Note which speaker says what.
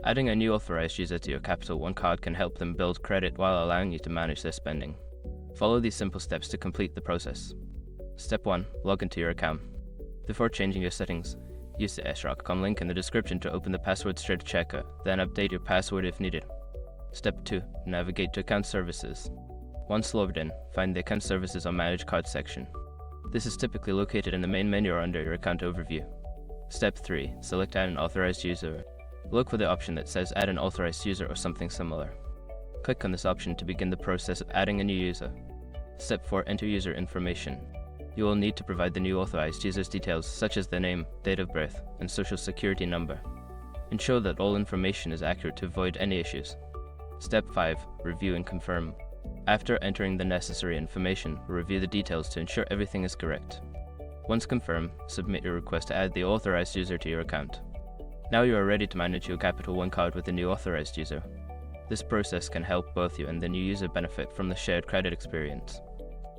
Speaker 1: Adding a new authorized user to your Capital One card can help them build credit while allowing you to manage their spending. Follow these simple steps to complete the process. Step 1. Log into your account. Before changing your settings, use the srock.com link in the description to open the password straight checker, then update your password if needed. Step 2. Navigate to Account Services. Once logged in, find the Account Services or Manage Cards section. This is typically located in the main menu or under your account overview. Step 3. Select Add an Authorized User. Look for the option that says Add an Authorized User or something similar. Click on this option to begin the process of adding a new user. Step 4. Enter user information. You will need to provide the new authorized user's details such as their name, date of birth, and social security number. Ensure that all information is accurate to avoid any issues. Step 5. Review and confirm. After entering the necessary information, review the details to ensure everything is correct. Once confirmed, submit your request to add the authorized user to your account. Now you are ready to manage your Capital One card with the new authorized user. This process can help both you and the new user benefit from the shared credit experience.